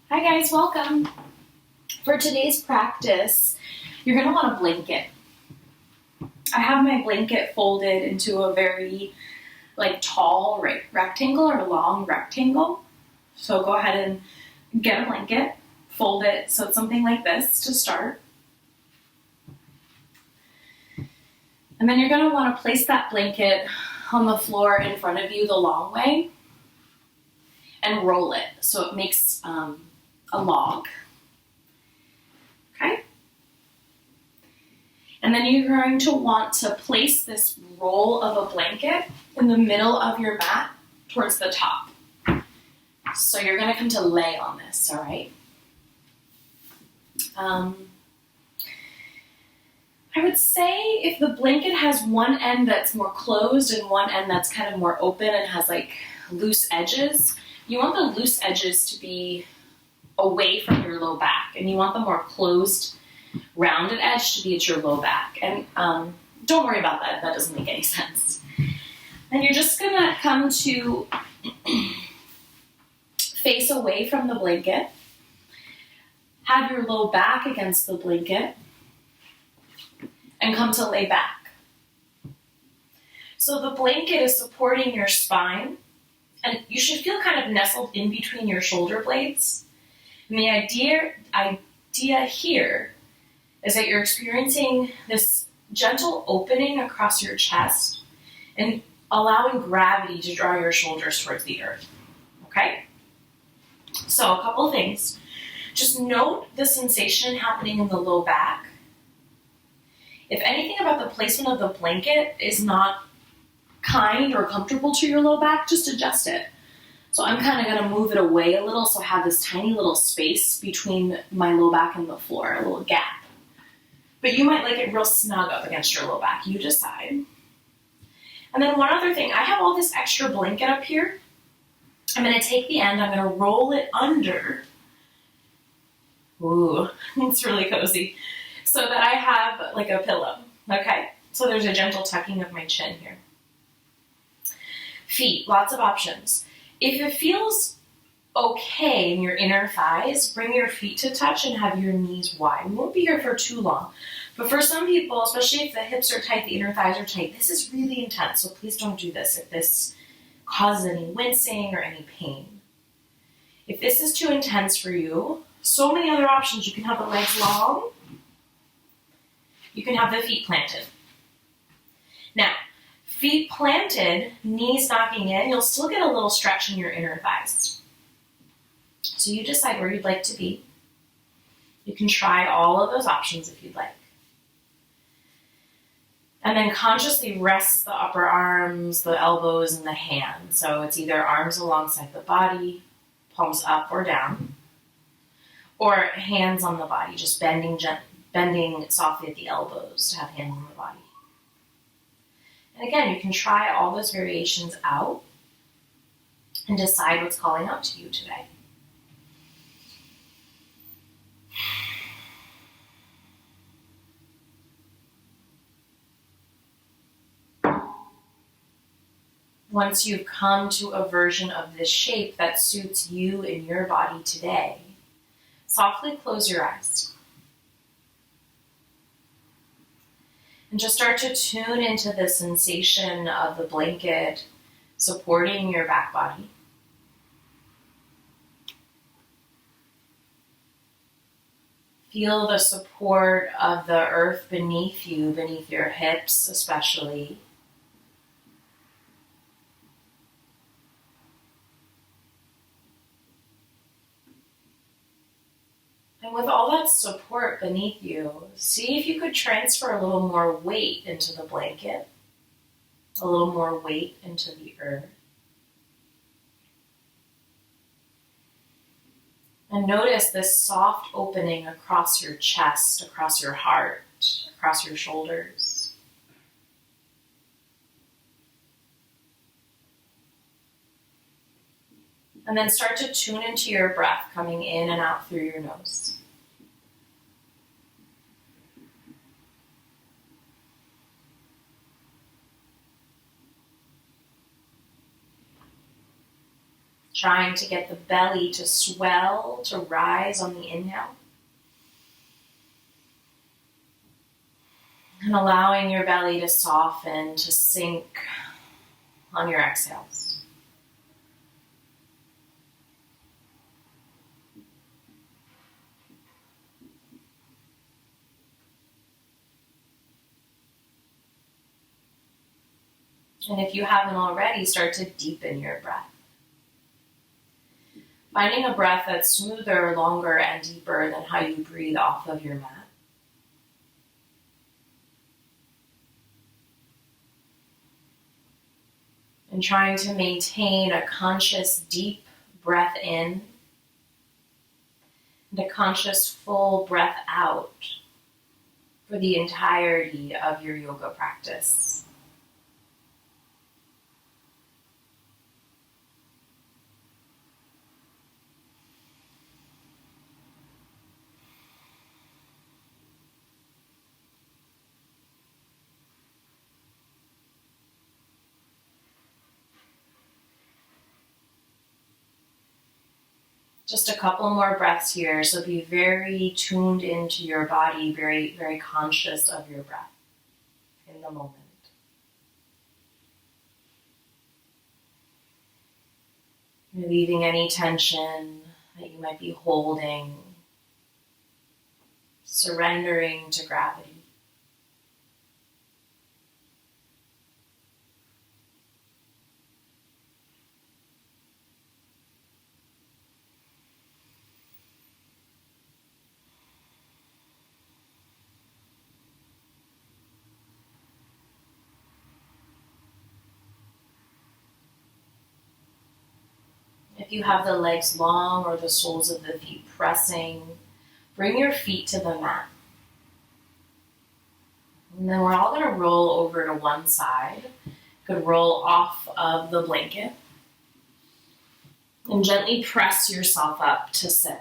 Hi guys, welcome. For today's practice, you're going to want a blanket. I have my blanket folded into a very tall rectangle or long rectangle. So go ahead and get a blanket, fold it so it's something like this to start. And then you're going to want to place that blanket on the floor in front of you the long way and roll it so it makes a log. Okay? And then you're going to want to place this roll of a blanket in the middle of your mat towards the top. So you're going to come to lay on this, all right? I would say if the blanket has one end that's more closed and one end that's kind of more open and has loose edges, you want the loose edges to be away from your low back, and you want the more closed, rounded edge to be at your low back. And don't worry about that. That doesn't make any sense. And you're just going to come to face away from the blanket, have your low back against the blanket, and come to lay back. So the blanket is supporting your spine, and you should feel kind of nestled in between your shoulder blades. And the idea here is that you're experiencing this gentle opening across your chest and allowing gravity to draw your shoulders towards the earth. Okay? So a couple things. Just note the sensation happening in the low back. If anything about the placement of the blanket is not kind or comfortable to your low back, just adjust it. So I'm kind of going to move it away a little so I have this tiny little space between my low back and the floor, a little gap. But you might like it real snug up against your low back. You decide. And then one other thing, I have all this extra blanket up here. I'm going to take the end, I'm going to roll it under. Ooh, it's really cozy. So that I have like a pillow, okay? So there's a gentle tucking of my chin here. Feet, lots of options. If it feels okay in your inner thighs, bring your feet to touch and have your knees wide. We won't be here for too long. But for some people, especially if the hips are tight, the inner thighs are tight, this is really intense. So please don't do this if this causes any wincing or any pain. If this is too intense for you, so many other options. You can have the legs long. You can have the feet planted. Now, feet planted, knees knocking in, you'll still get a little stretch in your inner thighs. So you decide where you'd like to be. You can try all of those options if you'd like. And then consciously rest the upper arms, the elbows, and the hands. So it's either arms alongside the body, palms up or down, or hands on the body, just bending softly at the elbows to have hands on the body. And again, you can try all those variations out and decide what's calling out to you today. Once you've come to a version of this shape that suits you and your body today, softly close your eyes. And just start to tune into the sensation of the blanket supporting your back body. Feel the support of the earth beneath you, beneath your hips especially. And with all that support beneath you, see if you could transfer a little more weight into the blanket, a little more weight into the earth. And notice this soft opening across your chest, across your heart, across your shoulders. And then start to tune into your breath coming in and out through your nose. trying to get the belly to swell, to rise on the inhale. And allowing your belly to soften, to sink on your exhales. And if you haven't already, start to deepen your breath. Finding a breath that's smoother, longer, and deeper than how you breathe off of your mat. And trying to maintain a conscious, deep breath in and a conscious, full breath out for the entirety of your yoga practice. Just a couple more breaths here, so be very tuned into your body, very, very conscious of your breath in the moment. Relieving any tension that you might be holding, surrendering to gravity. If you have the legs long or the soles of the feet pressing, bring your feet to the mat. And then we're all going to roll over to one side. You could roll off of the blanket and gently press yourself up to sit.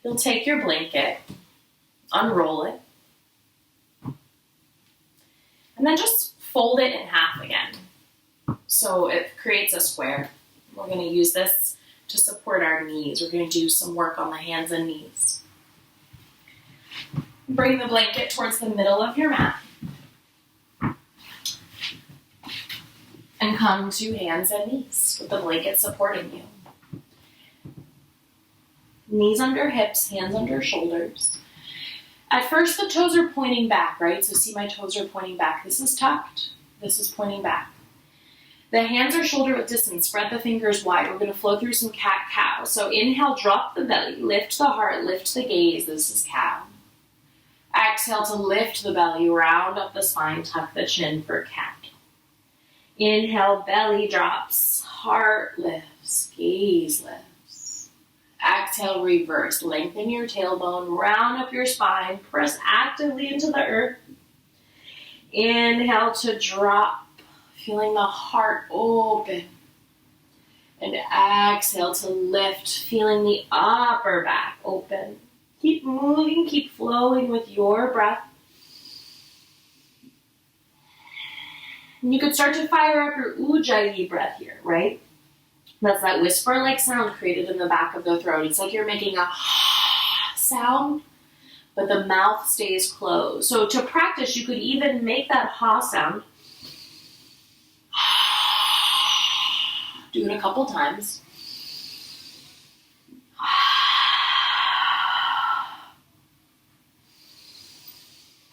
You'll take your blanket, unroll it, and then just fold it in half again. So it creates a square. We're going to use this to support our knees. We're going to do some work on the hands and knees. Bring the blanket towards the middle of your mat. And come to hands and knees with the blanket supporting you. Knees under hips, hands under shoulders. At first the toes are pointing back, right? So see my toes are pointing back. This is tucked. This is pointing back. The hands are shoulder width distance. Spread the fingers wide. We're going to flow through some cat-cow. So inhale, drop the belly, lift the heart, lift the gaze. This is cow. Exhale to lift the belly, round up the spine, tuck the chin for cat. Inhale, belly drops, heart lifts, gaze lifts. Exhale, reverse. Lengthen your tailbone, round up your spine, press actively into the earth. Inhale to drop. Feeling the heart open. And exhale to lift, feeling the upper back open. Keep moving, keep flowing with your breath. And you could start to fire up your ujjayi breath here, right? That's that whisper-like sound created in the back of the throat. It's like you're making a sound, but the mouth stays closed. So to practice, you could even make that ha sound. Do it a couple times.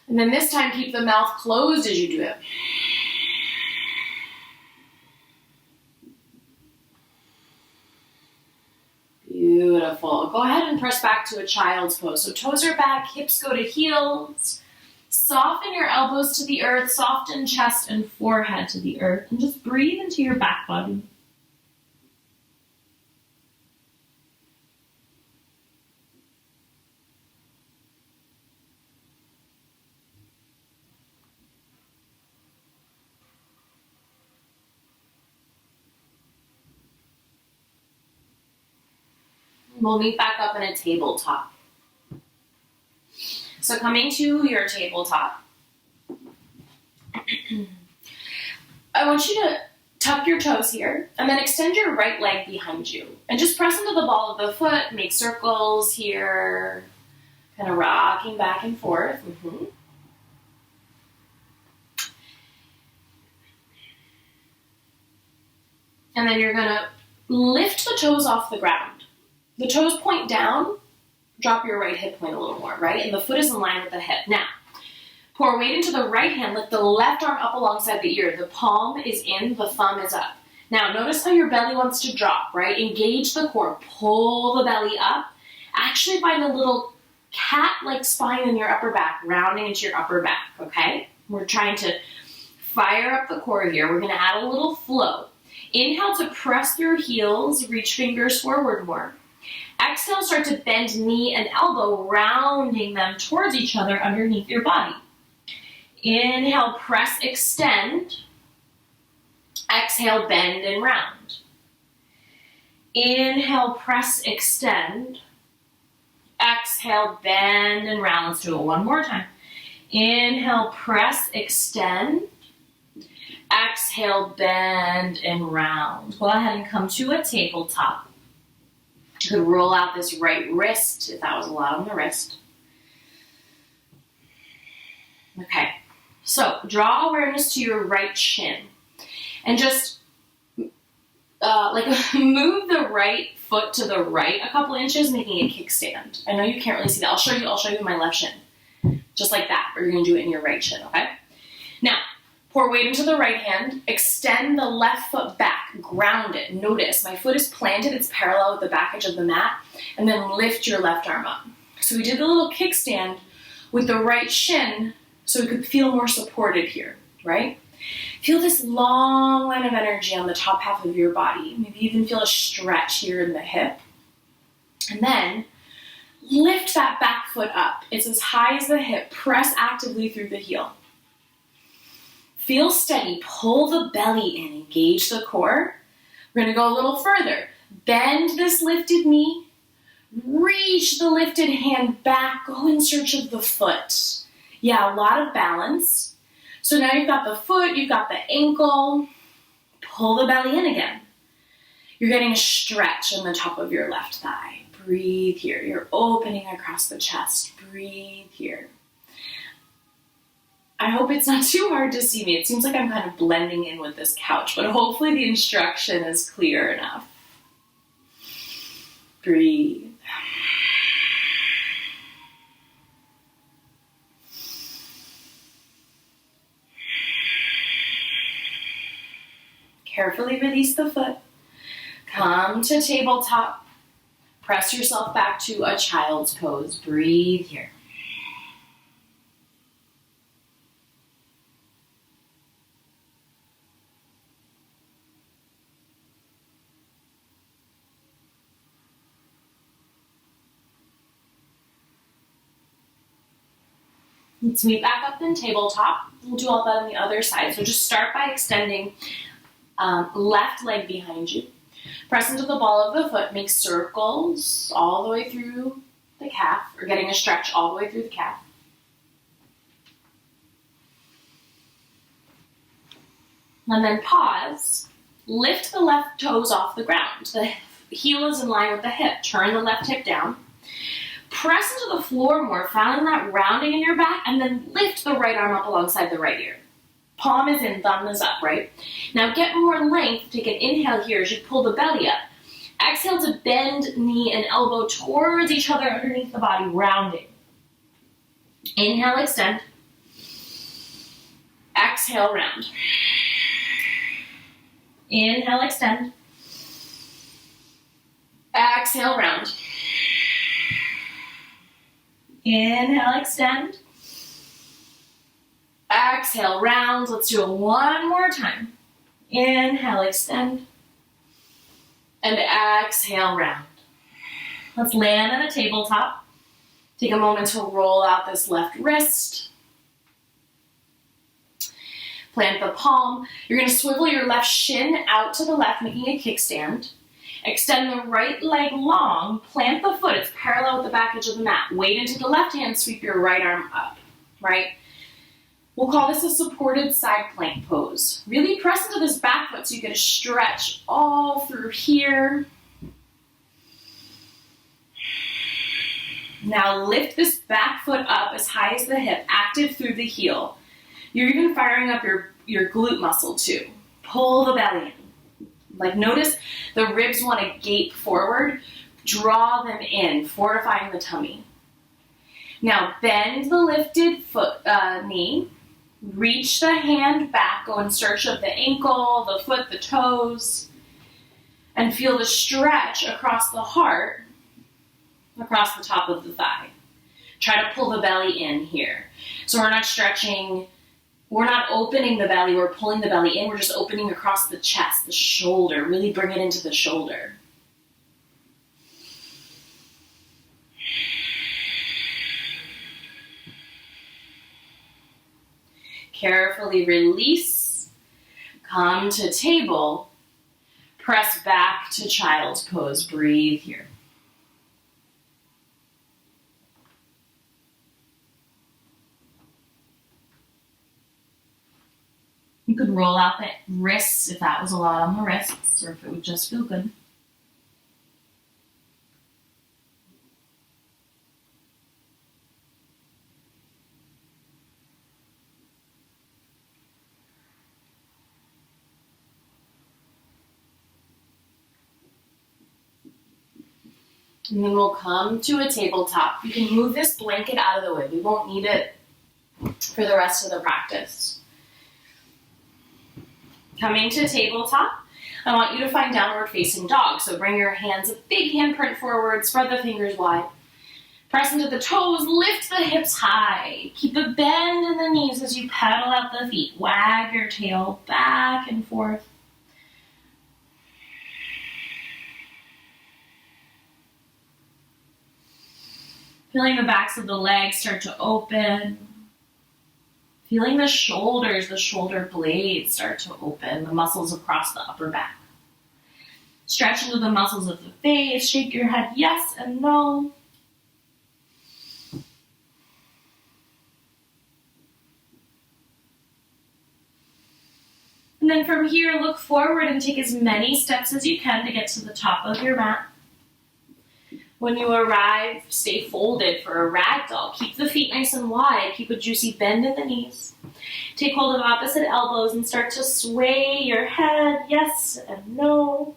And then this time, keep the mouth closed as you do it. Beautiful. Go ahead and press back to a child's pose. So toes are back, hips go to heels. Soften your elbows to the earth, soften chest and forehead to the earth, and just breathe into your back body. We'll meet back up in a tabletop. So coming to your tabletop, I want you to Tuck your toes here, and then extend your right leg behind you. And just press into the ball of the foot, make circles here, kind of rocking back and forth. And then you're gonna lift the toes off the ground. The toes point down, drop your right hip point a little more, right? And the foot is in line with the hip. Now, pour weight into the right hand, lift the left arm up alongside the ear. The palm is in, the thumb is up. Now, notice how your belly wants to drop, right? Engage the core, pull the belly up. Actually find a little cat-like spine in your upper back, rounding into your upper back, okay? We're trying to fire up the core here. We're gonna add a little flow. Inhale to press through heels, reach fingers forward more. Exhale, start to bend knee and elbow, rounding them towards each other underneath your body. Inhale, press, extend. Exhale, bend and round. Inhale, press, extend. Exhale, bend and round. Let's do it one more time. Inhale, press, extend. Exhale, bend and round. Go ahead and come to a tabletop. You could roll out this right wrist if that was allowed on the wrist. Okay, so draw awareness to your right shin and just move the right foot to the right a couple inches, making a kickstand. I know you can't really see that. I'll show you my left shin. Just like that, but you're gonna do it in your right shin, okay? Now, pour weight into the right hand, extend the left foot back, ground it. Notice my foot is planted, it's parallel with the back edge of the mat, and then lift your left arm up. So we did the little kickstand with the right shin so we could feel more supported here, right? Feel this long line of energy on the top half of your body. Maybe even feel a stretch here in the hip. And then lift that back foot up. It's as high as the hip. Press actively through the heel. Feel steady. Pull the belly in. Engage the core. We're going to go a little further. Bend this lifted knee. Reach the lifted hand back. Go in search of the foot. Yeah, a lot of balance. So now you've got the foot, you've got the ankle. Pull the belly in again. You're getting a stretch in the top of your left thigh. Breathe here. You're opening across the chest. Breathe here. I hope it's not too hard to see me. It seems like I'm kind of blending in with this couch, but hopefully the instruction is clear enough. Breathe. Carefully release the foot. Come to tabletop. Press yourself back to a child's pose. Breathe here. Let's meet back up in tabletop. We'll do all that on the other side. So just start by extending left leg behind you. Press into the ball of the foot. Make circles all the way through the calf, or getting a stretch all the way through the calf. And then pause. Lift the left toes off the ground. The heel is in line with the hip. Turn the left hip down. Press into the floor more, finding that rounding in your back, and then lift the right arm up alongside the right ear. Palm is in, thumb is up, right? Now get more length. Take an inhale here as you pull the belly up. Exhale to bend knee and elbow towards each other underneath the body, rounding. Inhale, extend. Exhale, round. Inhale, extend. Exhale, round. Inhale, extend. Exhale, round. Let's do it one more time. Inhale, extend. And exhale, round. Let's land on a tabletop. Take a moment to roll out this left wrist. Plant the palm. You're going to swivel your left shin out to the left, making a kickstand. Extend the right leg long. Plant the foot. It's parallel with the back edge of the mat. Weight into the left hand. Sweep your right arm up. Right? We'll call this a supported side plank pose. Really press into this back foot so you get a stretch all through here. Now lift this back foot up as high as the hip, active through the heel. You're even firing up your glute muscle too. Pull the belly in. Like notice the ribs want to gape forward. Draw them in, fortifying the tummy. Now bend the lifted foot, knee. Reach the hand back, go in search of the ankle, the foot, the toes, and feel the stretch across the heart, across the top of the thigh. Try to pull the belly in here. So we're not stretching, we're not opening the belly, we're pulling the belly in, we're just opening across the chest, the shoulder, really bring it into the shoulder. Carefully release, come to table, press back to child's pose, breathe here. You could roll out the wrists if that was a lot on the wrists, or if it would just feel good. And then we'll come to a tabletop. You can move this blanket out of the way. We won't need it for the rest of the practice. Coming to tabletop, I want you to find downward facing dog. So bring your hands a big handprint forward, spread the fingers wide. Press into the toes, lift the hips high. Keep a bend in the knees as you pedal out the feet. Wag your tail back and forth. Feeling the backs of the legs start to open. Feeling the shoulders, the shoulder blades start to open, the muscles across the upper back. Stretch into the muscles of the face, shake your head yes and no. And then from here, look forward and take as many steps as you can to get to the top of your mat. When you arrive, stay folded for a ragdoll. Keep the feet nice and wide. Keep a juicy bend in the knees. Take hold of opposite elbows and start to sway your head, yes and no.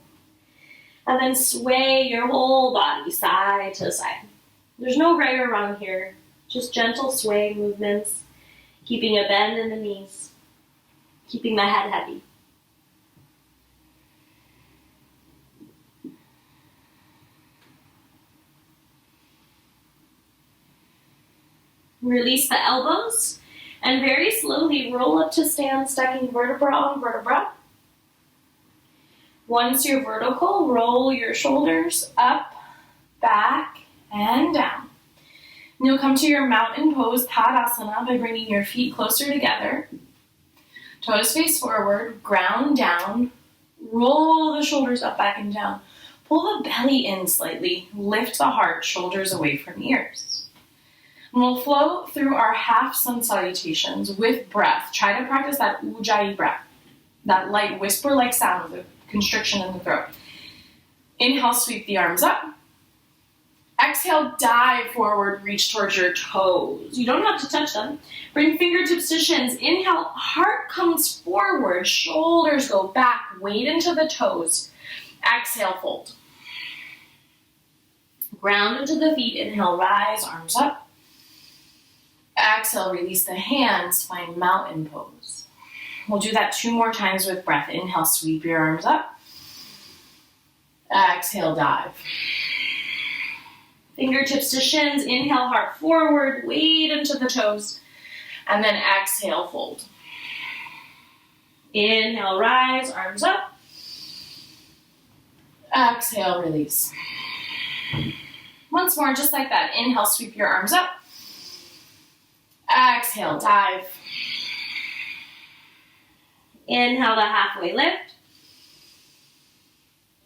And then sway your whole body side to side. There's no right or wrong here. Just gentle sway movements. Keeping a bend in the knees. Keeping the head heavy. Release the elbows and very slowly roll up to stand, stacking vertebra on vertebra. Once you're vertical, roll your shoulders up, back, and down. And you'll come to your mountain pose, Tadasana, by bringing your feet closer together. Toes face forward, ground down, roll the shoulders up, back, and down. Pull the belly in slightly, lift the heart, shoulders away from ears. And we'll flow through our half sun salutations with breath. Try to practice that ujjayi breath, that light whisper-like sound with a constriction in the throat. Inhale, sweep the arms up. Exhale, dive forward, reach towards your toes. You don't have to touch them. Bring fingertips to shins. Inhale, heart comes forward, shoulders go back, weight into the toes. Exhale, fold. Ground into the feet. Inhale, rise, arms up. Exhale, release the hands, find mountain pose. We'll do that 2 more times with breath. Inhale, sweep your arms up. Exhale, dive. Fingertips to shins. Inhale, heart forward, weight into the toes. And then exhale, fold. Inhale, rise, arms up. Exhale, release. Once more, just like that. Inhale, sweep your arms up. Exhale, dive. Inhale to halfway lift.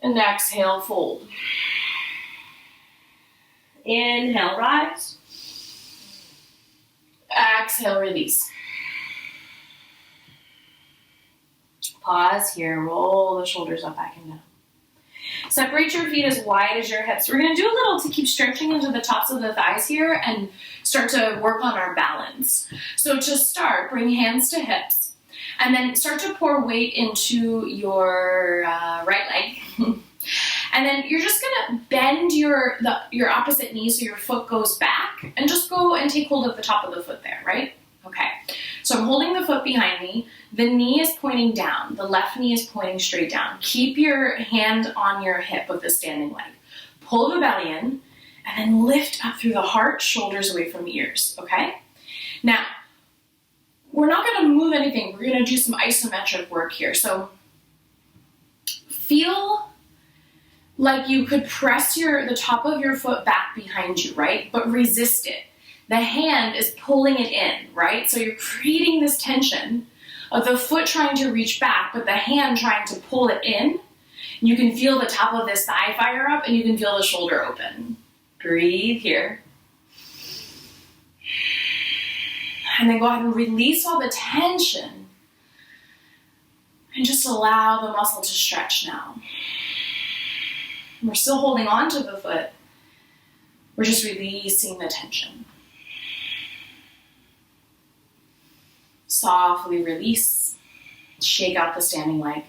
And exhale, fold. Inhale, rise. Exhale, release. Pause here, roll the shoulders up, back and down. Separate your feet as wide as your hips. We're gonna do a little to keep stretching into the tops of the thighs here and start to work on our balance. So to start, bring hands to hips and then start to pour weight into your right leg. And then you're just gonna bend your opposite knee so your foot goes back and just go and take hold of the top of the foot there, right? Okay, so I'm holding the foot behind me. The knee is pointing down. The left knee is pointing straight down. Keep your hand on your hip with the standing leg. Pull the belly in and then lift up through the heart, shoulders away from ears, okay? Now, we're not gonna move anything. We're gonna do some isometric work here. So feel like you could press the top of your foot back behind you, right? But resist it. The hand is pulling it in, right? So you're creating this tension of the foot trying to reach back, but the hand trying to pull it in. You can feel the top of this thigh fire up and you can feel the shoulder open. Breathe here. And then go ahead and release all the tension and just allow the muscle to stretch now. We're still holding on to the foot. We're just releasing the tension. Softly release, shake out the standing leg.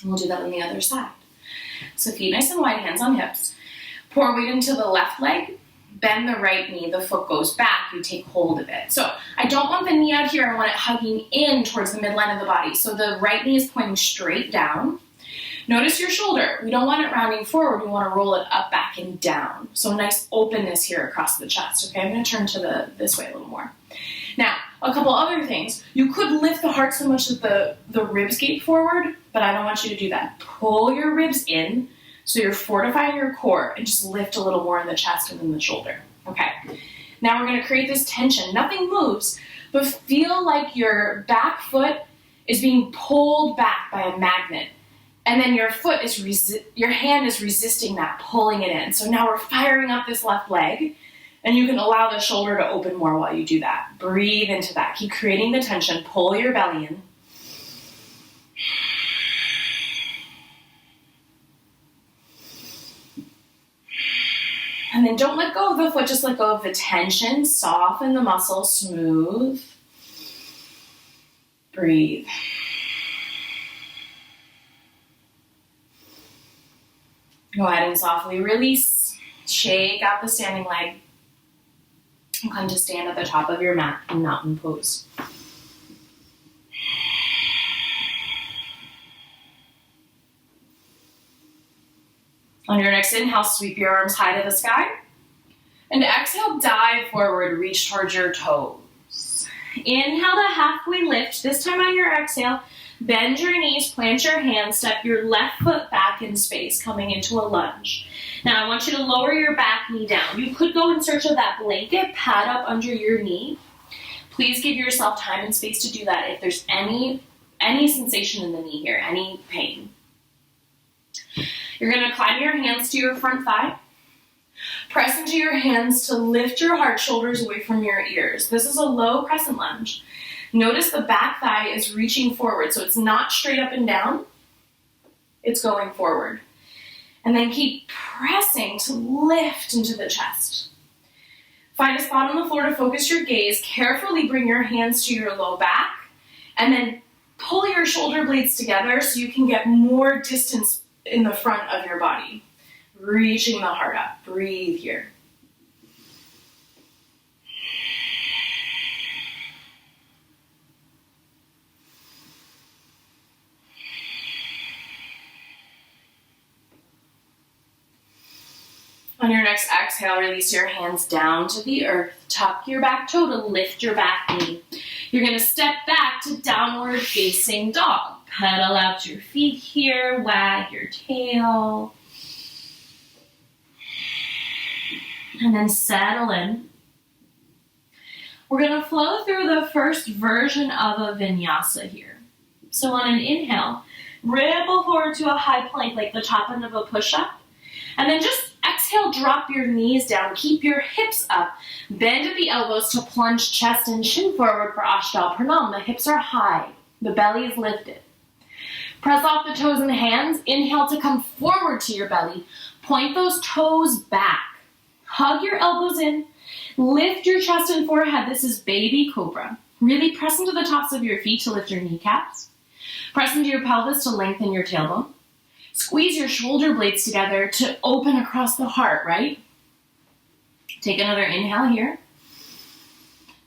And we'll do that on the other side. So feet nice and wide, hands on hips. Pour weight into the left leg, bend the right knee, the foot goes back, you take hold of it. So I don't want the knee out here, I want it hugging in towards the midline of the body. So the right knee is pointing straight down. Notice your shoulder. We don't want it rounding forward, we want to roll it up, back, and down. So nice openness here across the chest. Okay, I'm going to turn to this way a little more. Now, a couple other things. You could lift the heart so much that the ribs gape forward, but I don't want you to do that. Pull your ribs in so you're fortifying your core and just lift a little more in the chest and in the shoulder. Okay, now we're going to create this tension. Nothing moves, but feel like your back foot is being pulled back by a magnet. And then your hand is resisting that, pulling it in. So now we're firing up this left leg, and you can allow the shoulder to open more while you do that. Breathe into that. Keep creating the tension. Pull your belly in. And then don't let go of the foot, just let go of the tension. Soften the muscle, smooth. Breathe. Go ahead and softly release. Shake out the standing leg. And come to stand at the top of your mat in mountain pose. On your next inhale, sweep your arms high to the sky. And exhale, dive forward, reach towards your toes. Inhale to halfway lift. This time on your exhale, bend your knees, plant your hands, step your left foot back in space, coming into a lunge. Now I want you to lower your back knee down. You could go in search of that blanket, pad up under your knee. Please give yourself time and space to do that if there's any sensation in the knee here, any pain. You're going to climb your hands to your front thigh. Press into your hands to lift your heart, shoulders away from your ears. This is a low crescent lunge. Notice the back thigh is reaching forward, so it's not straight up and down. It's going forward. And then keep pressing to lift into the chest. Find a spot on the floor to focus your gaze. Carefully bring your hands to your low back. And then pull your shoulder blades together so you can get more distance in the front of your body. Reaching the heart up. Breathe here. On your next exhale, release your hands down to the earth. Tuck your back toe to lift your back knee. You're going to step back to downward facing dog. Pedal out your feet here, wag your tail. And then settle in. We're going to flow through the first version of a vinyasa here. So on an inhale, ripple forward to a high plank like the top end of a push-up. And then just exhale, drop your knees down, keep your hips up. Bend at the elbows to plunge chest and chin forward for Ashtal Pranam. The hips are high. The belly is lifted. Press off the toes and hands. Inhale to come forward to your belly. Point those toes back. Hug your elbows in. Lift your chest and forehead. This is baby cobra. Really press into the tops of your feet to lift your kneecaps. Press into your pelvis to lengthen your tailbone. Squeeze your shoulder blades together to open across the heart, right? Take another inhale here.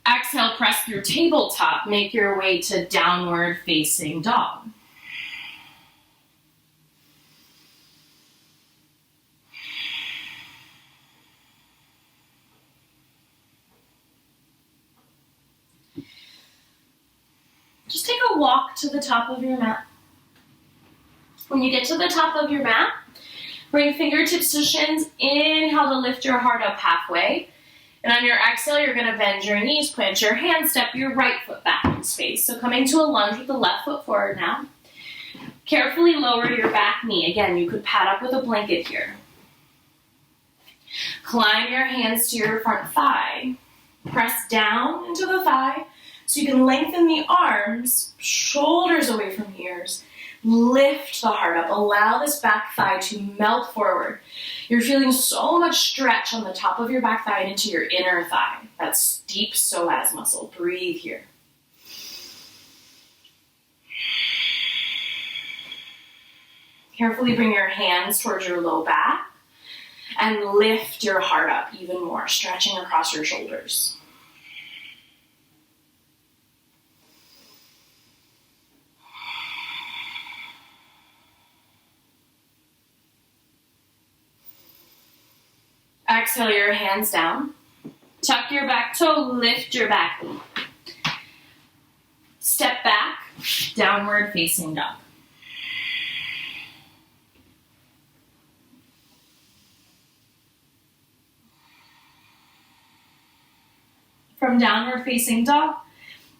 Exhale, press through tabletop. Make your way to downward facing dog. Just take a walk to the top of your mat. When you get to the top of your mat, bring fingertips to shins. Inhale to lift your heart up halfway. And on your exhale, you're going to bend your knees, plant your hands, step your right foot back in space. So coming to a lunge with the left foot forward now. Carefully lower your back knee. Again, you could pad up with a blanket here. Climb your hands to your front thigh. Press down into the thigh so you can lengthen the arms, shoulders away from the ears. Lift the heart up. Allow this back thigh to melt forward. You're feeling so much stretch on the top of your back thigh and into your inner thigh. That's deep psoas muscle. Breathe here. Carefully bring your hands towards your low back and lift your heart up even more, stretching across your shoulders. Exhale your hands down. Tuck your back toe, lift your back knee. Step back, downward facing dog. From downward facing dog,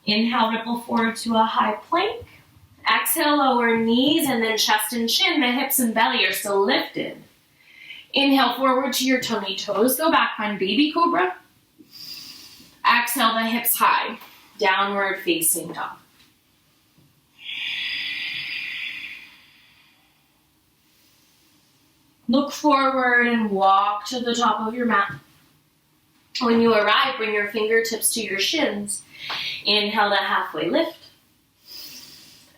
inhale, ripple forward to a high plank. Exhale, lower knees and then chest and chin. The hips and belly are still lifted. Inhale forward to your tummy toes. Go back, find baby cobra. Exhale, the hips high. Downward facing dog. Look forward and walk to the top of your mat. When you arrive, bring your fingertips to your shins. Inhale to halfway lift.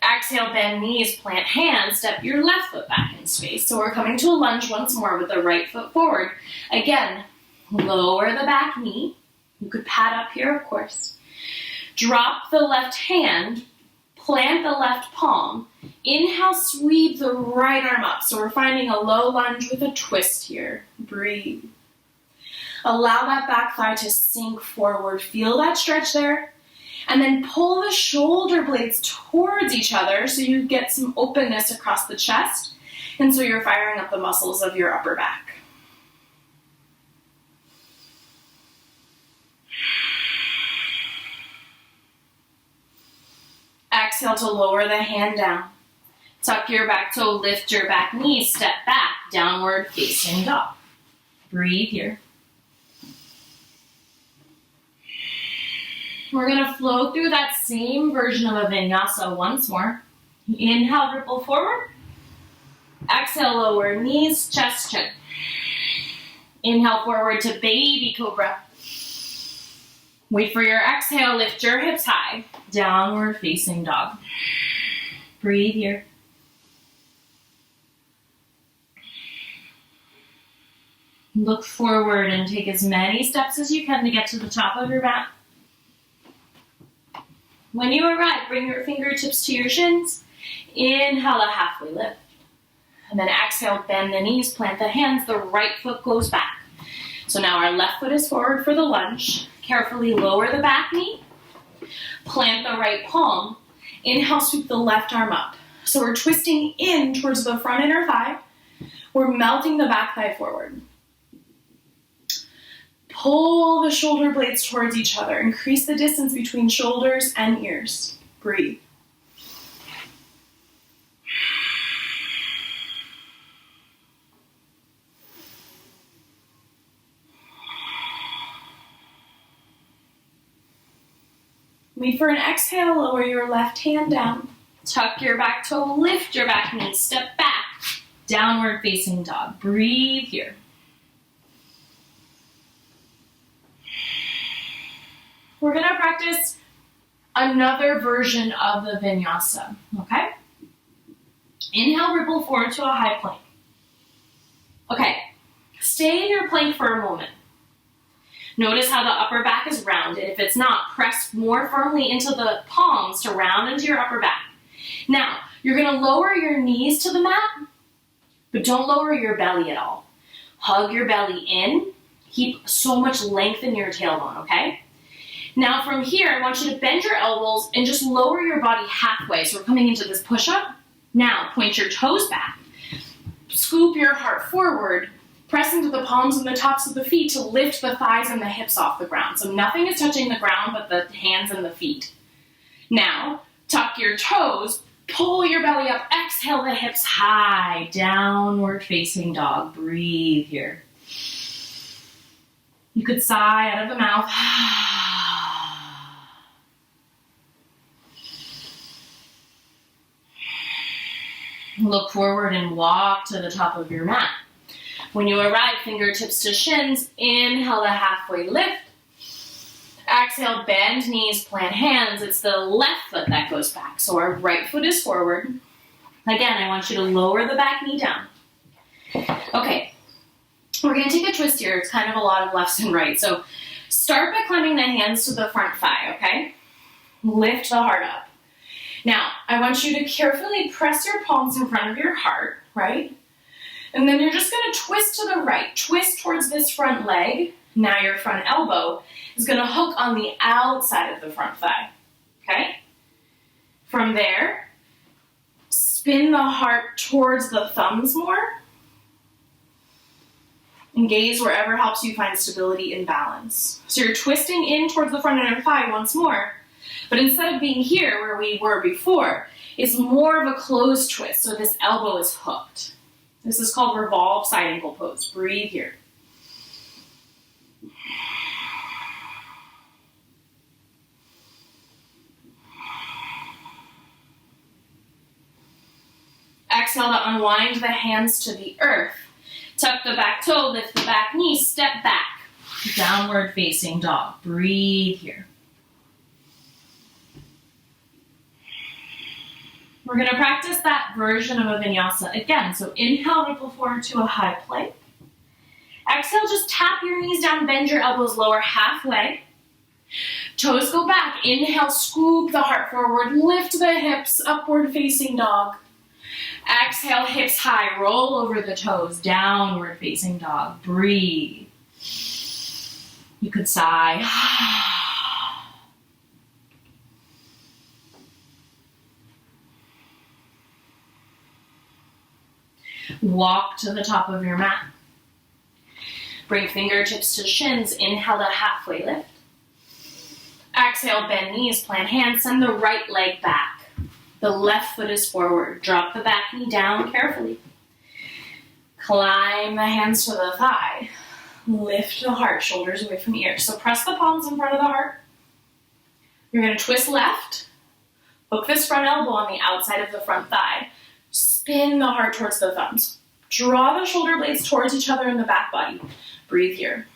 Exhale, bend knees, plant hands, step your left foot back in space. So we're coming to a lunge once more with the right foot forward. Again, lower the back knee. You could pad up here, of course. Drop the left hand, plant the left palm. Inhale, sweep the right arm up. So we're finding a low lunge with a twist here. Breathe. Allow that back thigh to sink forward. Feel that stretch there. And then pull the shoulder blades towards each other so you get some openness across the chest. And so you're firing up the muscles of your upper back. Exhale to lower the hand down. Tuck your back toe, lift your back knee, step back, downward facing dog. Breathe here. We're going to flow through that same version of a vinyasa once more. Inhale, ripple forward. Exhale, lower knees, chest, chin. Inhale forward to baby cobra. Wait for your exhale, lift your hips high. Downward facing dog. Breathe here. Look forward and take as many steps as you can to get to the top of your mat. When you arrive, bring your fingertips to your shins. Inhale, a halfway lift. And then exhale, bend the knees, plant the hands. The right foot goes back. So now our left foot is forward for the lunge. Carefully lower the back knee. Plant the right palm. Inhale, sweep the left arm up. So we're twisting in towards the front inner thigh. We're melting the back thigh forward. Pull the shoulder blades towards each other. Increase the distance between shoulders and ears. Breathe. Wait for an exhale, lower your left hand down. Tuck your back toe, lift your back knee, step back. Downward facing dog. Breathe here. We're gonna practice another version of the vinyasa, okay? Inhale, ripple forward to a high plank. Okay, stay in your plank for a moment. Notice how the upper back is rounded. If it's not, press more firmly into the palms to round into your upper back. Now, you're gonna lower your knees to the mat, but don't lower your belly at all. Hug your belly in. Keep so much length in your tailbone, okay? Now from here, I want you to bend your elbows and just lower your body halfway. So we're coming into this push-up. Now, point your toes back. Scoop your heart forward. Press into the palms and the tops of the feet to lift the thighs and the hips off the ground. So nothing is touching the ground but the hands and the feet. Now, tuck your toes. Pull your belly up. Exhale the hips high. Downward facing dog. Breathe here. You could sigh out of the mouth. Look forward and walk to the top of your mat. When you arrive, fingertips to shins. Inhale the halfway lift. Exhale, bend knees, plant hands. It's the left foot that goes back. So our right foot is forward. Again, I want you to lower the back knee down. Okay, we're gonna take a twist here. It's kind of a lot of lefts and rights. So start by climbing the hands to the front thigh, okay? Lift the heart up. Now, I want you to carefully press your palms in front of your heart, right? And then you're just gonna twist to the right. Twist towards this front leg. Now your front elbow is gonna hook on the outside of the front thigh, okay? From there, spin the heart towards the thumbs more. And gaze wherever helps you find stability and balance. So you're twisting in towards the front of your thigh once more. But instead of being here where we were before, it's more of a closed twist, so this elbow is hooked. This is called revolve side ankle pose. Breathe here. Exhale to unwind the hands to the earth. Tuck the back toe, lift the back knee, step back. Downward facing dog. Breathe here. We're gonna practice that version of a vinyasa again. So inhale, ripple forward to a high plank. Exhale, just tap your knees down, bend your elbows lower halfway. Toes go back. Inhale, scoop the heart forward, lift the hips, upward facing dog. Exhale, hips high, roll over the toes, downward facing dog. Breathe. You could sigh. Walk to the top of your mat. Bring fingertips to shins. Inhale to halfway lift. Exhale, bend knees, plant hands, send the right leg back. The left foot is forward. Drop the back knee down carefully. Climb the hands to the thigh. Lift the heart, shoulders away from the ears. So press the palms in front of the heart. You're going to twist left. Hook this front elbow on the outside of the front thigh. Spin the heart towards the thumbs. Draw the shoulder blades towards each other in the back body. Breathe here.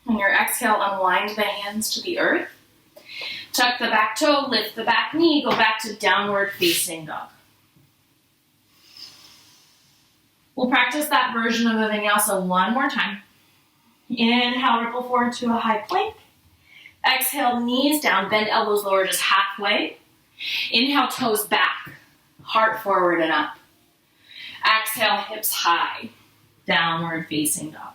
On your exhale, unwind the hands to the earth. Tuck the back toe, lift the back knee, go back to downward facing dog. We'll practice that version of the vinyasa one more time. Inhale, ripple forward to a high plank. Exhale, knees down, bend elbows lower just halfway. Inhale, toes back, heart forward and up. Exhale, hips high, downward facing dog.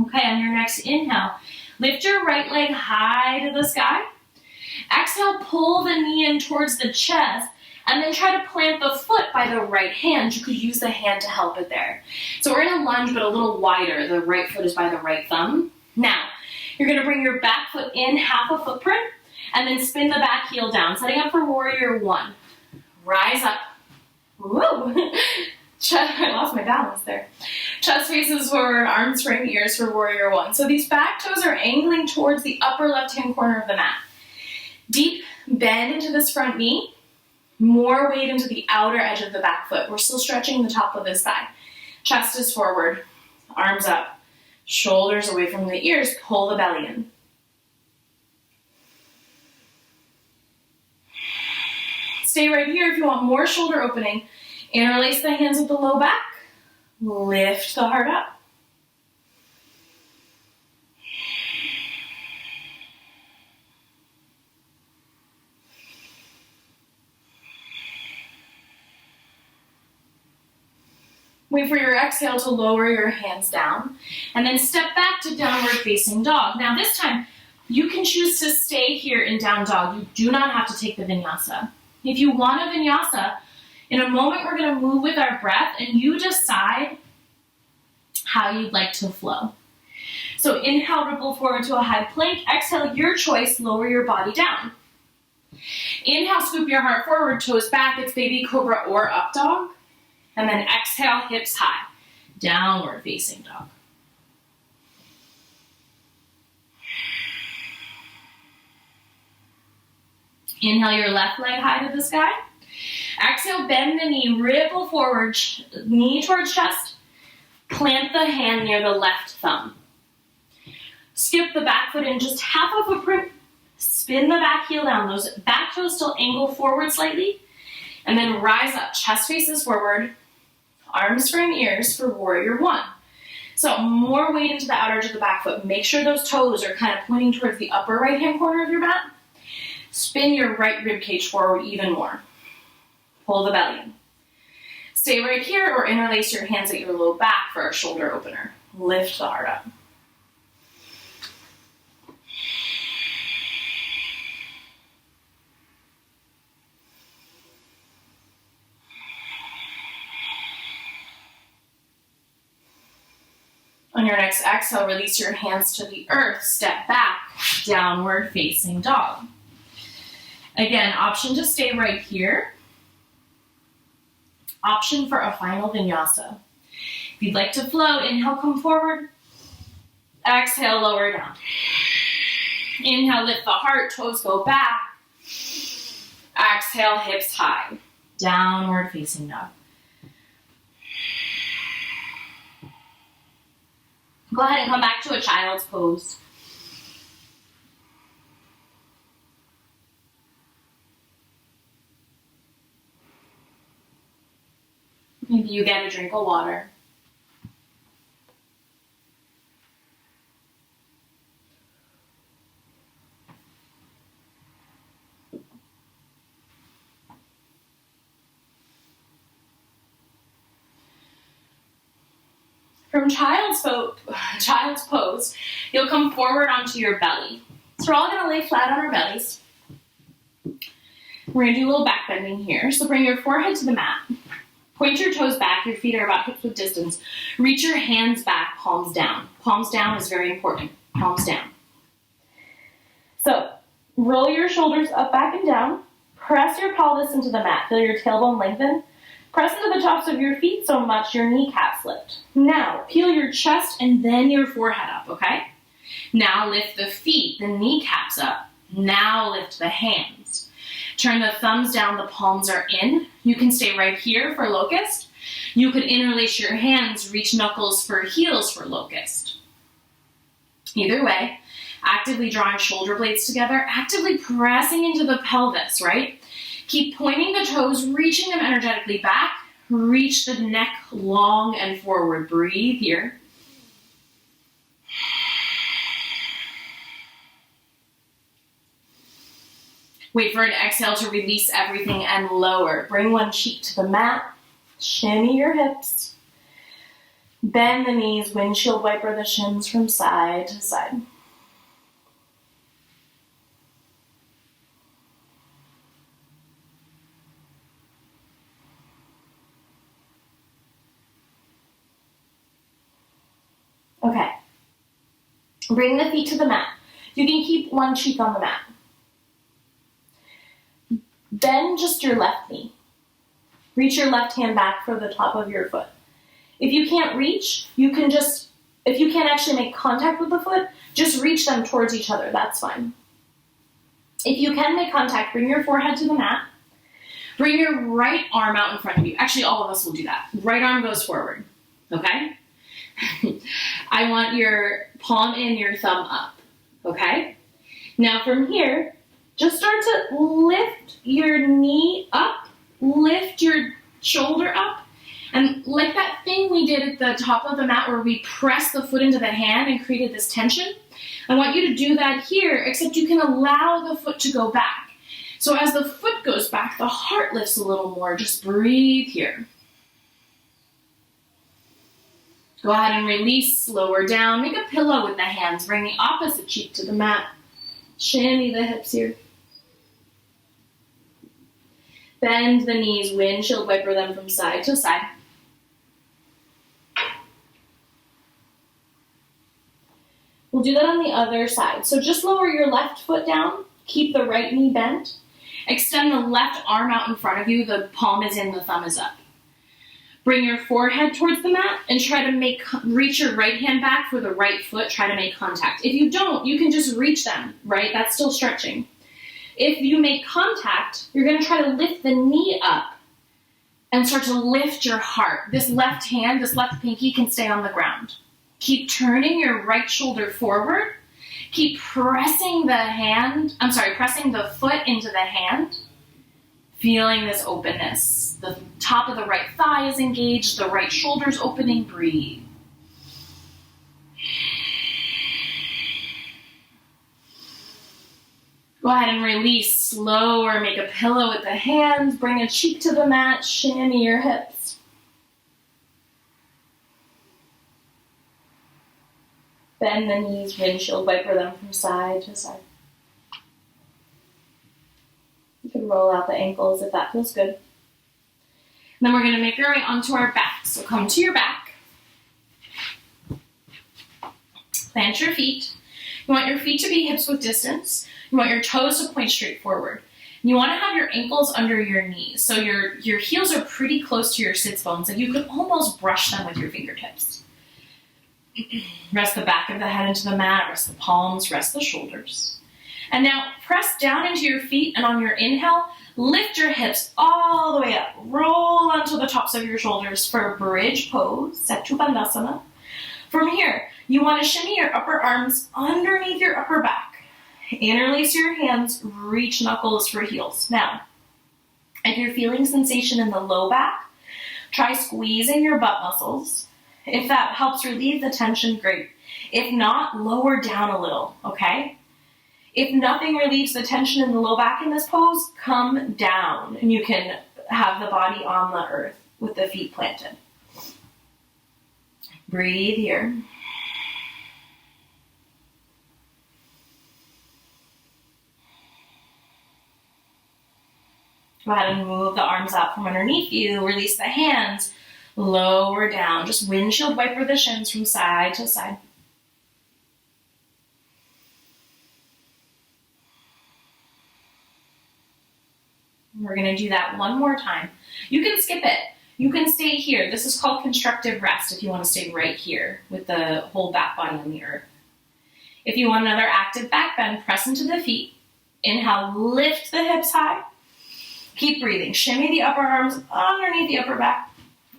Okay, on your next inhale, lift your right leg high to the sky. Exhale, pull the knee in towards the chest And then try to plant the foot by the right hand. You could use the hand to help it there. So we're in a lunge, but a little wider. The right foot is by the right thumb. Now, you're gonna bring your back foot in, half a footprint, and then spin the back heel down, setting up for warrior one. Rise up. Woo! I lost my balance there. Chest faces forward, arms frame ears for warrior one. So these back toes are angling towards the upper left-hand corner of the mat. Deep bend into this front knee. More weight into the outer edge of the back foot. We're still stretching the top of this thigh. Chest is forward, arms up, shoulders away from the ears, pull the belly in. Stay right here if you want more shoulder opening. Interlace the hands with the low back. Lift the heart up. Wait for your exhale to lower your hands down, and then step back to downward facing dog. Now this time, you can choose to stay here in down dog. You do not have to take the vinyasa. If you want a vinyasa, in a moment we're gonna move with our breath, and you decide how you'd like to flow. So inhale, ripple forward to a high plank. Exhale, your choice, lower your body down. Inhale, scoop your heart forward, toes back. It's baby cobra or up dog. And then exhale, hips high, downward facing dog. Inhale your left leg high to the sky. Exhale, bend the knee, ripple forward, knee towards chest. Plant the hand near the left thumb. Skip the back foot in just half a footprint. Spin the back heel down. Those back toes still angle forward slightly. And then rise up, chest faces forward. Arms frame ears for warrior one. So more weight into the outer edge of the back foot. Make sure those toes are kind of pointing towards the upper right-hand corner of your mat. Spin your right rib cage forward even more. Pull the belly in. Stay right here or interlace your hands at your low back for a shoulder opener. Lift the heart up. On your next exhale, release your hands to the earth. Step back, downward facing dog. Again, option to stay right here. Option for a final vinyasa. If you'd like to flow, inhale, come forward. Exhale, lower down. Inhale, lift the heart, toes go back. Exhale, hips high. Downward facing dog. Go ahead and come back to a child's pose. Maybe you get a drink of water. From child's pose, you'll come forward onto your belly. So we're all going to lay flat on our bellies. We're going to do a little back bending here. So bring your forehead to the mat. Point your toes back. Your feet are about hips width distance. Reach your hands back, palms down. Palms down is very important. Palms down. So roll your shoulders up, back, and down. Press your pelvis into the mat. Feel your tailbone lengthen. Press into the tops of your feet so much your kneecaps lift. Now, peel your chest and then your forehead up, okay? Now lift the feet, the kneecaps up. Now lift the hands. Turn the thumbs down, the palms are in. You can stay right here for locust. You could interlace your hands, reach knuckles for heels for locust. Either way, actively drawing shoulder blades together, actively pressing into the pelvis, right? Keep pointing the toes, reaching them energetically back. Reach the neck long and forward. Breathe here. Wait for an exhale to release everything and lower. Bring one cheek to the mat. Shimmy your hips. Bend the knees, windshield wiper the shins from side to side. Okay. Bring the feet to the mat. You can keep one cheek on the mat. Bend just your left knee. Reach your left hand back for the top of your foot. If you can't reach, if you can't actually make contact with the foot, just reach them towards each other. That's fine. If you can make contact, bring your forehead to the mat. Bring your right arm out in front of you. Actually, all of us will do that. Right arm goes forward, okay? I want your palm in, your thumb up, okay? Now from here, just start to lift your knee up, lift your shoulder up, and like that thing we did at the top of the mat where we pressed the foot into the hand and created this tension, I want you to do that here, except you can allow the foot to go back. So as the foot goes back, the heart lifts a little more. Just breathe here. Go ahead and release, lower down. Make a pillow with the hands. Bring the opposite cheek to the mat. Shimmy the hips here. Bend the knees, windshield wiper them from side to side. We'll do that on the other side. So just lower your left foot down. Keep the right knee bent. Extend the left arm out in front of you. The palm is in, the thumb is up. Bring your forehead towards the mat and try to reach your right hand back for the right foot. Try to make contact. If you don't, you can just reach them, right? That's still stretching. If you make contact, you're going to try to lift the knee up and start to lift your heart. This left hand, this left pinky can stay on the ground. Keep turning your right shoulder forward. Keep pressing pressing the foot into the hand. Feeling this openness. The top of the right thigh is engaged, the right shoulder's opening. Breathe. Go ahead and release. Slower. Make a pillow with the hands. Bring a cheek to the mat. Shimmy your hips. Bend the knees, windshield wiper them from side to side. You can roll out the ankles if that feels good. And then we're going to make our way onto our back. So come to your back. Plant your feet. You want your feet to be hips width distance. You want your toes to point straight forward. And you want to have your ankles under your knees. So your heels are pretty close to your sits bones, and you could almost brush them with your fingertips. Rest the back of the head into the mat, rest the palms, rest the shoulders. And now press down into your feet, and on your inhale, lift your hips all the way up. Roll onto the tops of your shoulders for bridge pose, Setu Bandhasana. From here, you want to shimmy your upper arms underneath your upper back. Interlace your hands, reach knuckles for heels. Now, if you're feeling sensation in the low back, try squeezing your butt muscles. If that helps relieve the tension, great. If not, lower down a little, okay? If nothing relieves the tension in the low back in this pose, come down, and you can have the body on the earth with the feet planted. Breathe here. Go ahead and move the arms out from underneath you. Release the hands. Lower down. Just windshield wiper the shins from side to side. We're going to do that one more time. You can skip it. You can stay here. This is called constructive rest if you want to stay right here with the whole back body on the earth. If you want another active back bend, press into the feet. Inhale, lift the hips high. Keep breathing. Shimmy the upper arms underneath the upper back.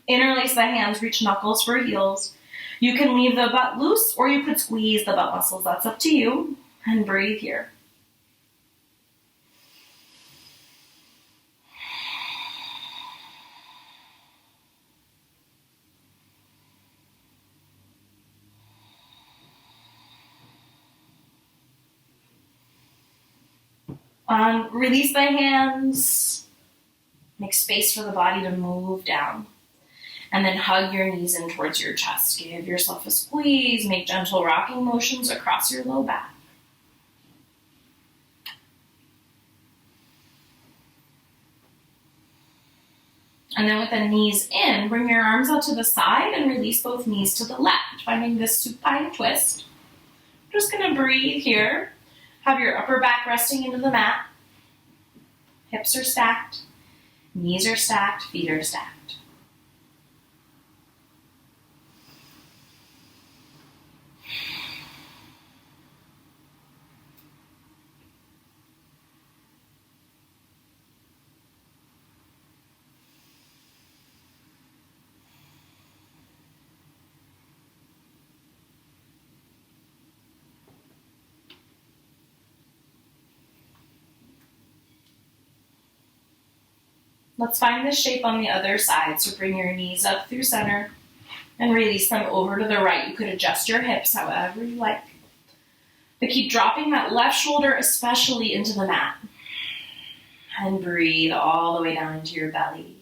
Interlace the hands, reach knuckles for heels. You can leave the butt loose or you could squeeze the butt muscles. That's up to you. And breathe here. Release the hands. Make space for the body to move down. And then hug your knees in towards your chest. Give yourself a squeeze. Make gentle rocking motions across your low back. And then with the knees in, bring your arms out to the side and release both knees to the left, finding this supine twist. Just gonna breathe here. Have your upper back resting into the mat. Hips are stacked, knees are stacked, feet are stacked. Let's find this shape on the other side. So bring your knees up through center and release them over to the right. You could adjust your hips however you like. But keep dropping that left shoulder especially into the mat. And breathe all the way down into your belly.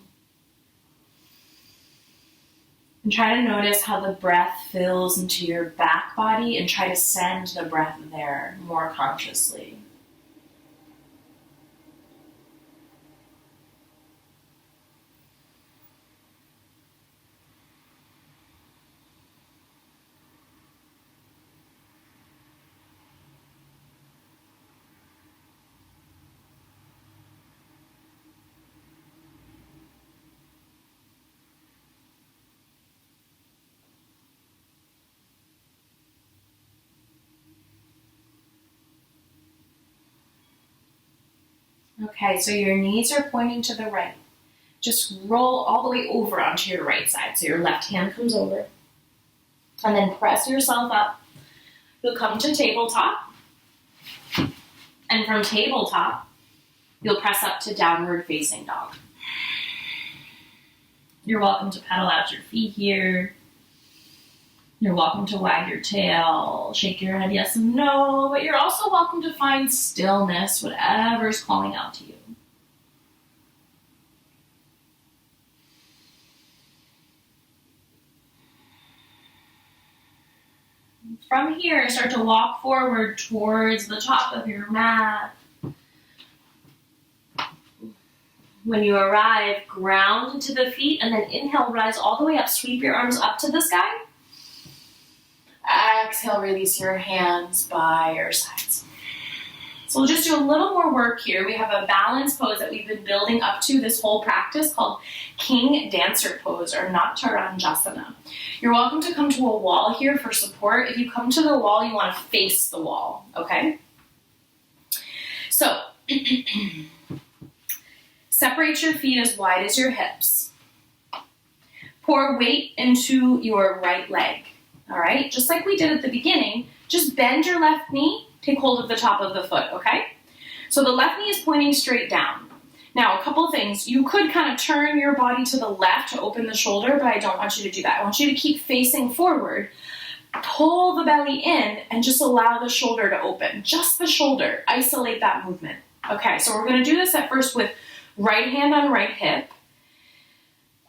And try to notice how the breath fills into your back body and try to send the breath there more consciously. Okay, so your knees are pointing to the right. Just roll all the way over onto your right side. So your left hand comes over. And then press yourself up. You'll come to tabletop. And from tabletop, you'll press up to downward facing dog. You're welcome to pedal out your feet here. You're welcome to wag your tail, shake your head yes and no, but you're also welcome to find stillness, whatever's calling out to you. From here, start to walk forward towards the top of your mat. When you arrive, ground into the feet and then inhale, rise all the way up. Sweep your arms up to the sky. Exhale, release your hands by your sides. So we'll just do a little more work here. We have a balance pose that we've been building up to this whole practice called King Dancer Pose or Natarajanasana. You're welcome to come to a wall here for support. If you come to the wall, you want to face the wall, okay? So, separate your feet as wide as your hips. Pour weight into your right leg. All right, just like we did at the beginning, just bend your left knee, take hold of the top of the foot, okay? So the left knee is pointing straight down. Now, a couple of things. You could kind of turn your body to the left to open the shoulder, but I don't want you to do that. I want you to keep facing forward. Pull the belly in and just allow the shoulder to open. Just the shoulder. Isolate that movement. Okay, so we're going to do this at first with right hand on right hip.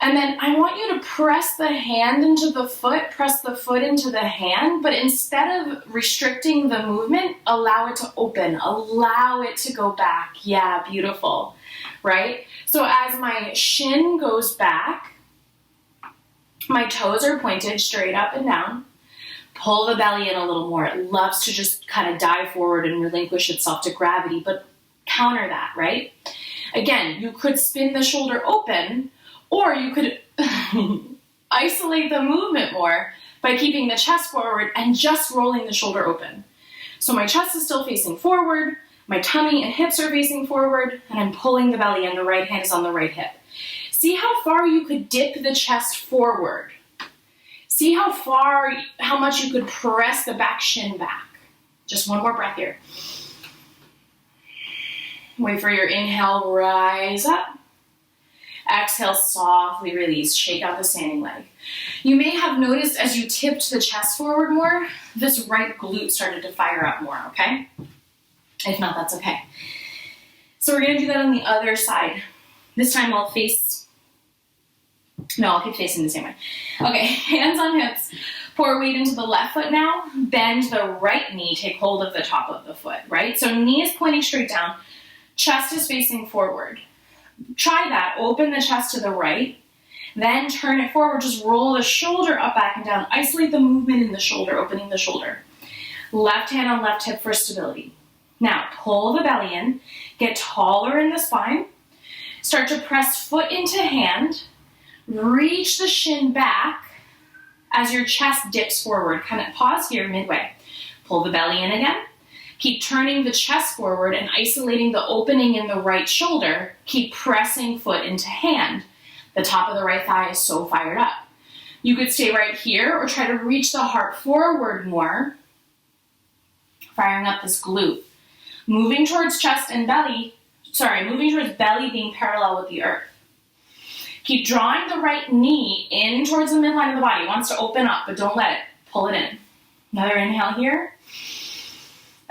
And then I want you to press the hand into the foot, press the foot into the hand, but instead of restricting the movement, allow it to open, allow it to go back. Yeah, beautiful, right? So as my shin goes back, my toes are pointed straight up and down. Pull the belly in a little more. It loves to just kind of dive forward and relinquish itself to gravity, but counter that, right? Again, you could spin the shoulder open, or you could isolate the movement more by keeping the chest forward and just rolling the shoulder open. So my chest is still facing forward, my tummy and hips are facing forward, and I'm pulling the belly in. The right hand is on the right hip. See how far you could dip the chest forward. See how much you could press the back shin back. Just one more breath here. Wait for your inhale, rise up. Exhale, softly release, shake out the standing leg. You may have noticed as you tipped the chest forward more, this right glute started to fire up more, okay? If not, that's okay. So we're gonna do that on the other side. This time I'll keep facing the same way. Okay, hands on hips. Pour weight into the left foot now. Bend the right knee, take hold of the top of the foot, right? So knee is pointing straight down. Chest is facing forward. Try that. Open the chest to the right. Then turn it forward. Just roll the shoulder up, back, and down. Isolate the movement in the shoulder, opening the shoulder. Left hand on left hip for stability. Now, pull the belly in. Get taller in the spine. Start to press foot into hand. Reach the shin back as your chest dips forward. Kind of pause here midway. Pull the belly in again. Keep turning the chest forward and isolating the opening in the right shoulder. Keep pressing foot into hand. The top of the right thigh is so fired up. You could stay right here or try to reach the heart forward more, firing up this glute. Moving towards chest and belly, moving towards belly being parallel with the earth. Keep drawing the right knee in towards the midline of the body. It wants to open up, but don't let it. Pull it in. Another inhale here.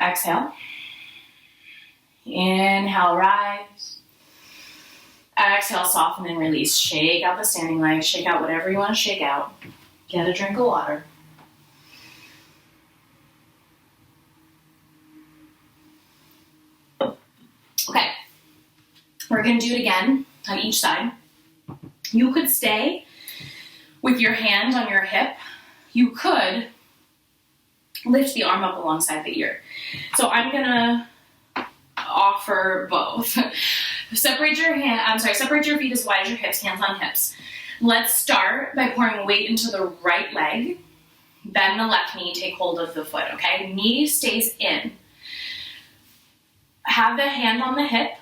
Exhale. Inhale, rise. Exhale, soften and release. Shake out the standing legs. Shake out whatever you want to shake out. Get a drink of water. Okay. We're going to do it again on each side. You could stay with your hand on your hip. You could lift the arm up alongside the ear. So I'm going to offer both. Separate your feet as wide as your hips, hands on hips. Let's start by pouring weight into the right leg. Bend the left knee, take hold of the foot, okay? Knee stays in. Have the hand on the hip.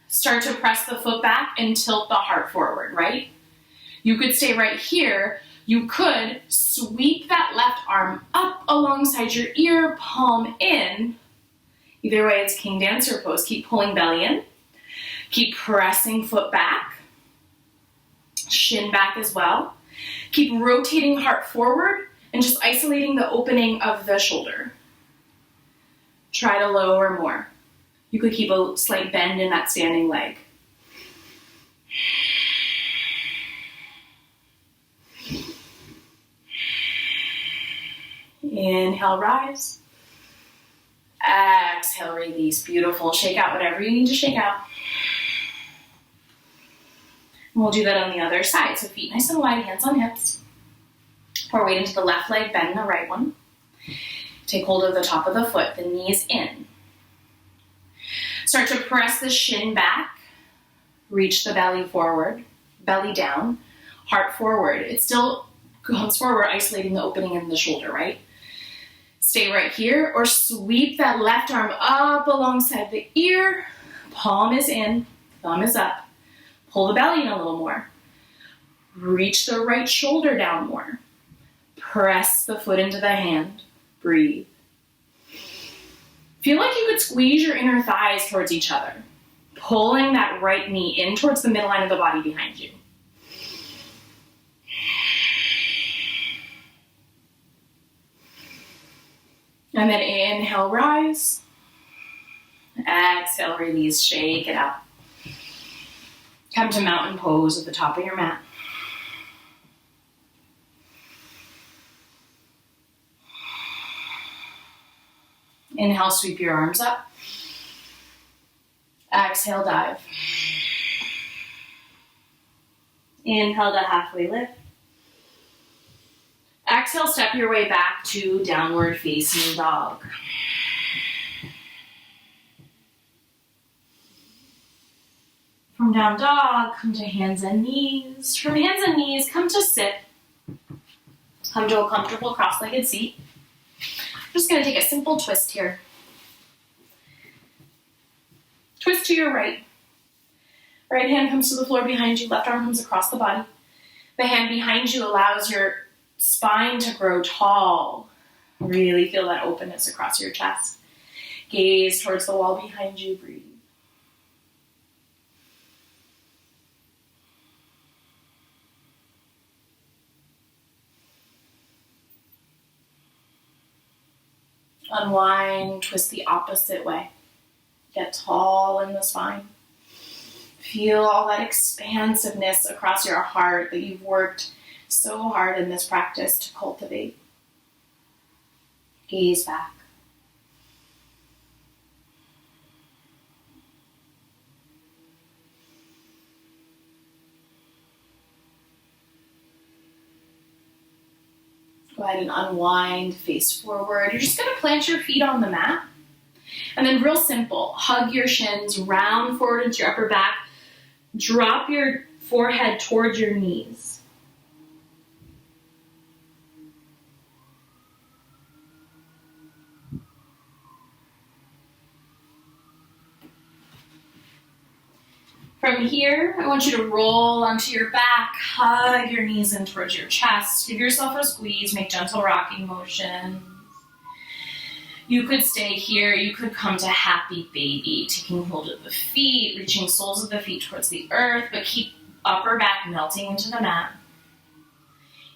Start to press the foot back and tilt the heart forward, right? You could stay right here. You could sweep that left arm up alongside your ear, palm in. Either way, it's King Dancer pose. Keep pulling belly in. Keep pressing foot back. Shin back as well. Keep rotating heart forward and just isolating the opening of the shoulder. Try to lower more. You could keep a slight bend in that standing leg. Inhale, rise. Exhale, release. Beautiful. Shake out whatever you need to shake out. And we'll do that on the other side. So feet nice and wide, hands on hips. Pour weight into the left leg, bend the right one. Take hold of the top of the foot, the knees in. Start to press the shin back. Reach the belly forward, belly down, heart forward. It still comes forward, isolating the opening in the shoulder, right? Stay right here or sweep that left arm up alongside the ear. Palm is in, thumb is up. Pull the belly in a little more. Reach the right shoulder down more. Press the foot into the hand. Breathe. Feel like you could squeeze your inner thighs towards each other, pulling that right knee in towards the midline of the body behind you. And then inhale, rise. Exhale, release, shake it out. Come to mountain pose at the top of your mat. Inhale, sweep your arms up. Exhale, dive. Inhale to halfway lift. Exhale, step your way back to downward facing dog. From down dog, come to hands and knees. From hands and knees, come to sit. Come to a comfortable cross-legged seat. I'm just going to take a simple twist here. Twist to your right. Right hand comes to the floor behind you. Left arm comes across the body. The hand behind you allows your spine to grow tall. Really feel that openness across your chest. Gaze towards the wall behind you. Breathe. Unwind, twist the opposite way. Get tall in the spine. Feel all that expansiveness across your heart that you've worked so hard in this practice to cultivate. Gaze back. Go ahead and unwind, face forward. You're just going to plant your feet on the mat. And then real simple, hug your shins, round forward into your upper back. Drop your forehead towards your knees. From here, I want you to roll onto your back, hug your knees in towards your chest. Give yourself a squeeze, make gentle rocking motions. You could stay here, you could come to happy baby, taking hold of the feet, reaching soles of the feet towards the earth, but keep upper back melting into the mat.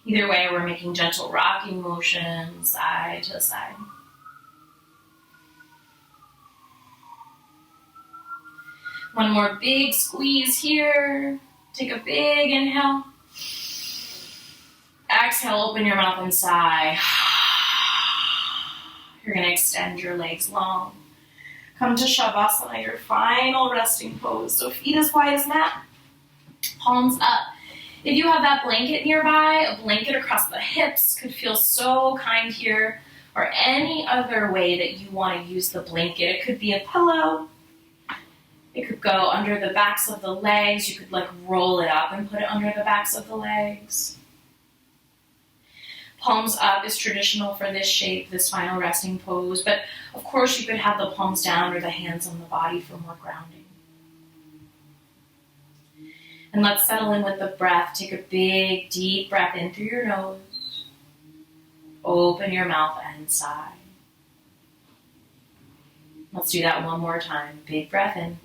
Either way, we're making gentle rocking motions, side to side. One more big squeeze here. Take a big inhale. Exhale, open your mouth and sigh. You're going to extend your legs long. Come to Shavasana, your final resting pose. So feet as wide as mat, palms up. If you have that blanket nearby, a blanket across the hips could feel so kind here, or any other way that you want to use the blanket. It could be a pillow. It could go under the backs of the legs. You could roll it up and put it under the backs of the legs. Palms up is traditional for this shape, this final resting pose. But of course you could have the palms down or the hands on the body for more grounding. And let's settle in with the breath. Take a big, deep breath in through your nose. Open your mouth and sigh. Let's do that one more time. Big breath in.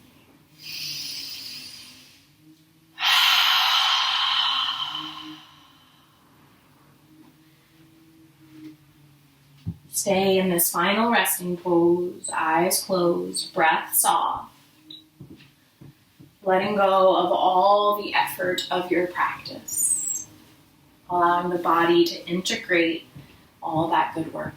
Stay in this final resting pose, eyes closed, breath soft. Letting go of all the effort of your practice. Allowing the body to integrate all that good work.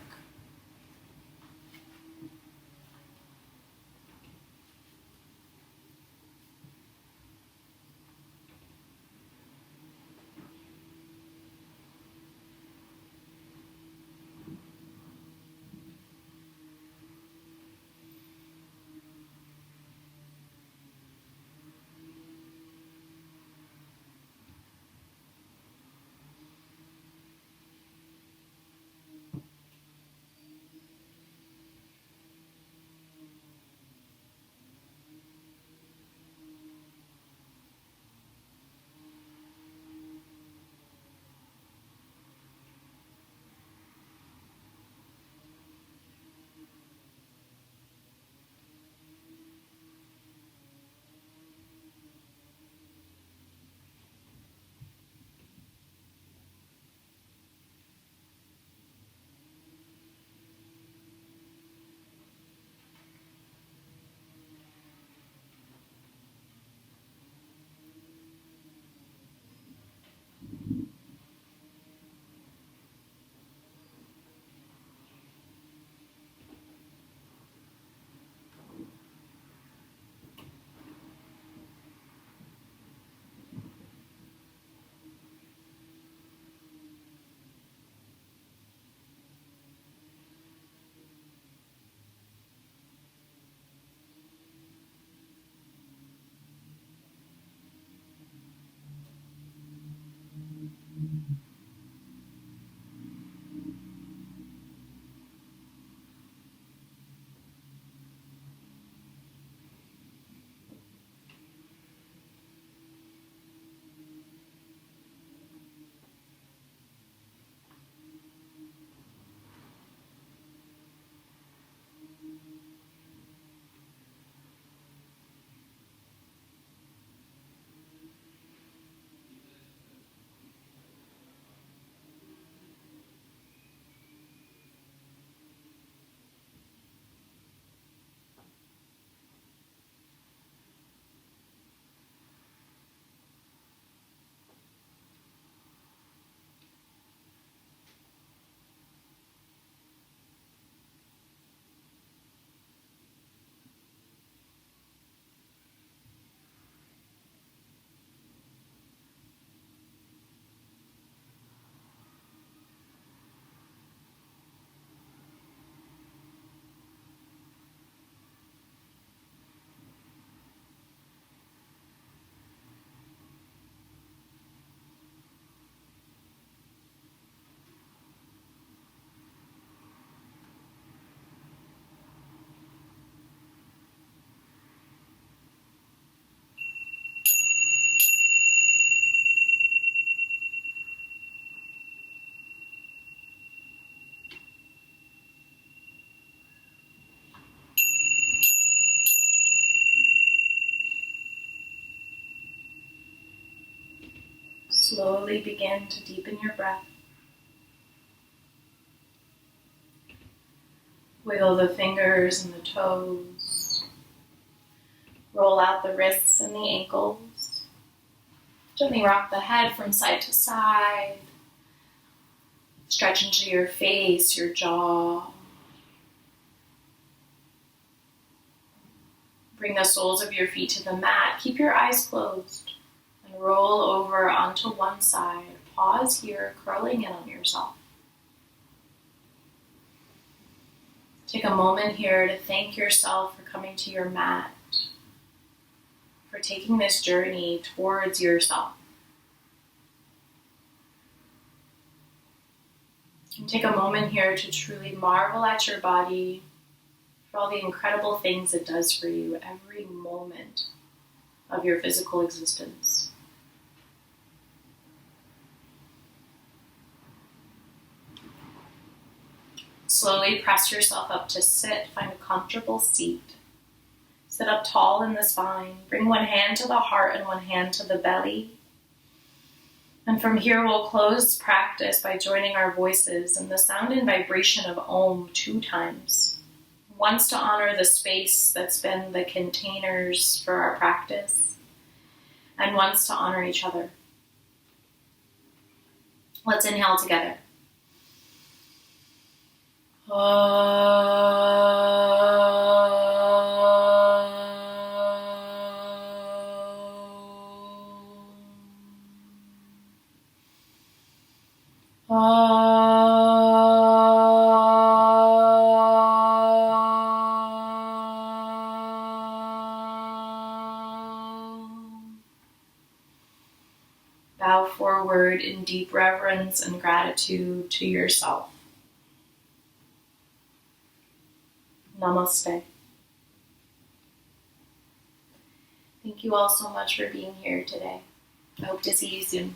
Slowly begin to deepen your breath. Wiggle the fingers and the toes. Roll out the wrists and the ankles. Gently rock the head from side to side. Stretch into your face, your jaw. Bring the soles of your feet to the mat. Keep your eyes closed and roll over onto one side. Pause here, curling in on yourself. Take a moment here to thank yourself for coming to your mat, for taking this journey towards yourself. And take a moment here to truly marvel at your body for all the incredible things it does for you every moment of your physical existence. Slowly press yourself up to sit. Find a comfortable seat. Sit up tall in the spine. Bring one hand to the heart and one hand to the belly. And from here, we'll close practice by joining our voices in the sound and vibration of Om 2 times. Once to honor the space that's been the containers for our practice, and once to honor each other. Let's inhale together. Bow forward in deep reverence and gratitude to yourself. Namaste. Thank you all so much for being here today. I hope to see you soon.